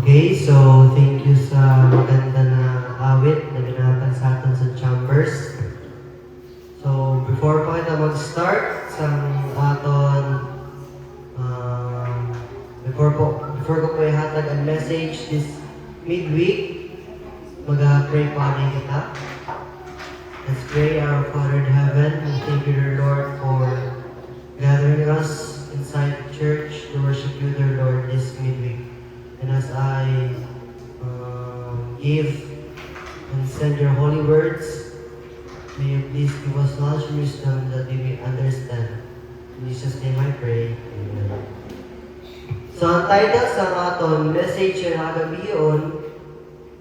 Okay, so thank you sa maganda na awit na binatag sa atin sa Chambers. So, before pa kita mag-start sa aton, um, before ko po ihatag ang message this midweek, mag-pray pa rin kita. Let's pray. Our Father in heaven, we thank you, dear Lord, for gathering us inside the church to worship you, dear Lord, this midweek. And as I give and send your holy words, may you please give us knowledge and wisdom that we may understand. In Jesus' name I pray. Amen. So ang title sa aton message na nagabiyon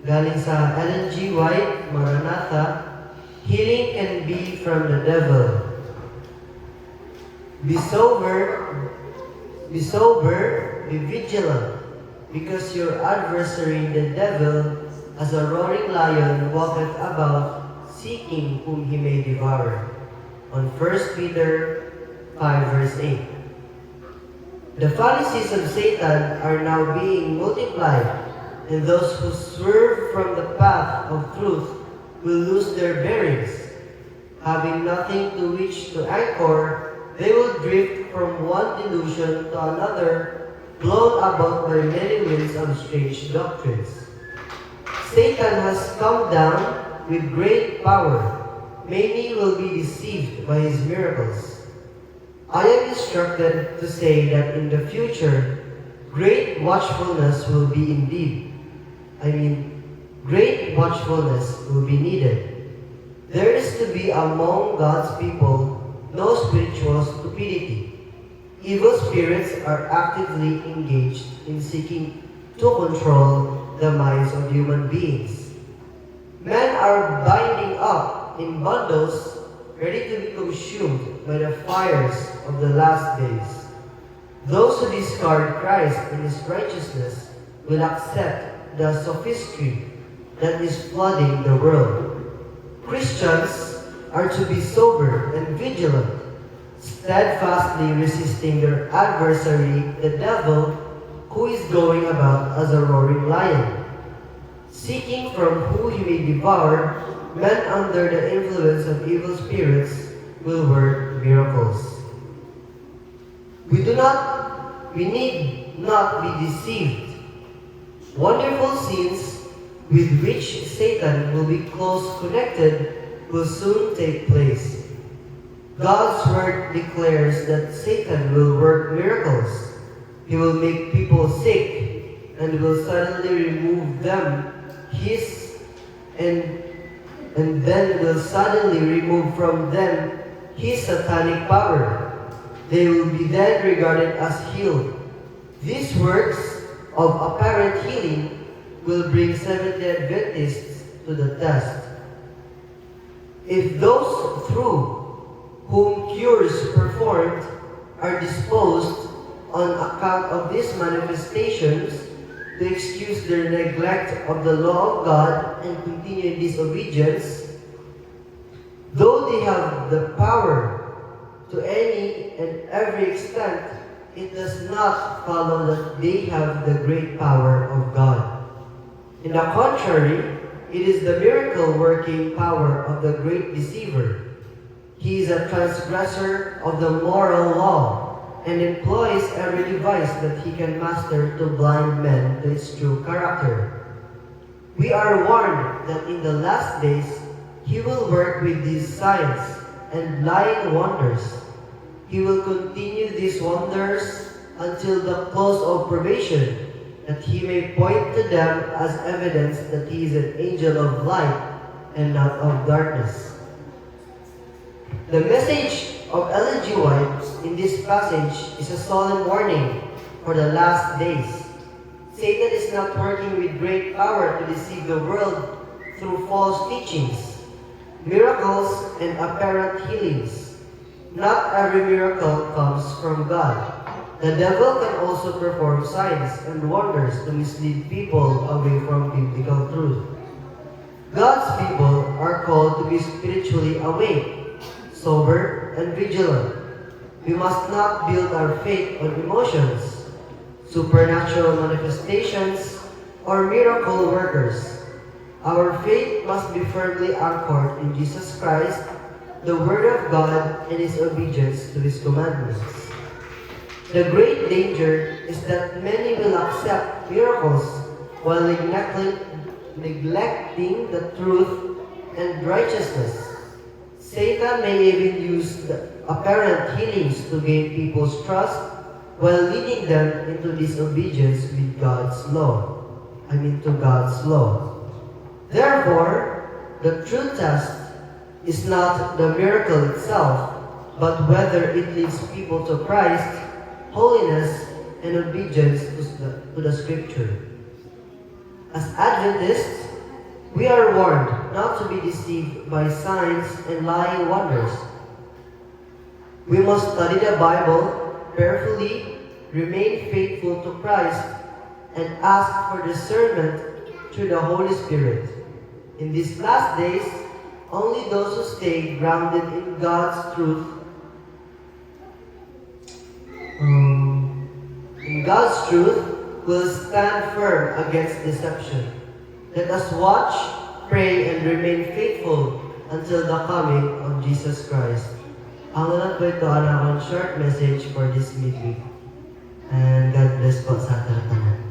galing sa Ellen G. White, Maranatha, Healing Can Be From the Devil. Be sober, be vigilant, because your adversary the devil, as a roaring lion, walketh about, seeking whom he may devour. On 1 Peter 5 verse 8. The fallacies of Satan are now being multiplied, and those who swerve from the path of truth will lose their bearings. Having nothing to which to anchor, they will drift from one delusion to another, blown about by many winds of strange doctrines. Satan has come down with great power. Many will be deceived by his miracles. I am instructed to say that in the future, great watchfulness will be great watchfulness will be needed. There is to be among God's people no spiritual stupidity. Evil spirits are actively engaged in seeking to control the minds of human beings. Men are binding up in bundles, ready to be consumed by the fires of the last days. Those who discard Christ and his righteousness will accept the sophistry that is flooding the world. Christians are to be sober and vigilant, steadfastly resisting their adversary, the devil, who is going about as a roaring lion, seeking from whom he may devour. Men under the influence of evil spirits will work miracles. We need not be deceived. Wonderful scenes with which Satan will be close connected will soon take place. God's word declares that Satan will work miracles. He will make people sick and will suddenly remove them and then will suddenly remove from them his satanic power. They will be then regarded as healed. These works of apparent healing will bring Seventh-day Adventists to the test. If those through whom cures performed are disposed on account of these manifestations to excuse their neglect of the law of God and continue in disobedience, though they have the power to any and every extent, it does not follow that they have the great power of God. In the contrary, it is the miracle-working power of the great deceiver. He is a transgressor of the moral law and employs every device that he can master to blind men to its true character. We are warned that in the last days he will work with these signs and lying wonders. He will continue these wonders until the close of probation, that he may point to them as evidence that he is an angel of light and not of darkness. The message of Ellen G. White in this passage is a solemn warning for the last days. Satan is not working with great power to deceive the world through false teachings, miracles, and apparent healings. Not every miracle comes from God. The devil can also perform signs and wonders to mislead people away from biblical truth. God's people are called to be spiritually awake, sober, and vigilant. We must not build our faith on emotions, supernatural manifestations, or miracle workers. Our faith must be firmly anchored in Jesus Christ, the Word of God, and His obedience to His commandments. The great danger is that many will accept miracles while neglecting the truth and righteousness. Satan may even use the apparent healings to gain people's trust while leading them into disobedience with to God's law. Therefore, the true test is not the miracle itself, but whether it leads people to Christ, holiness, and obedience to the Scripture. As Adventists, we are warned not to be deceived by signs and lying wonders. We must study the Bible prayerfully, remain faithful to Christ, and ask for discernment through the Holy Spirit. In these last days, only those who stay grounded in God's truth will stand firm against deception. Let us watch, pray, and remain faithful until the coming of Jesus Christ. Ang lahat po ito ang short message for this midweek. And God bless po sa ating lahat.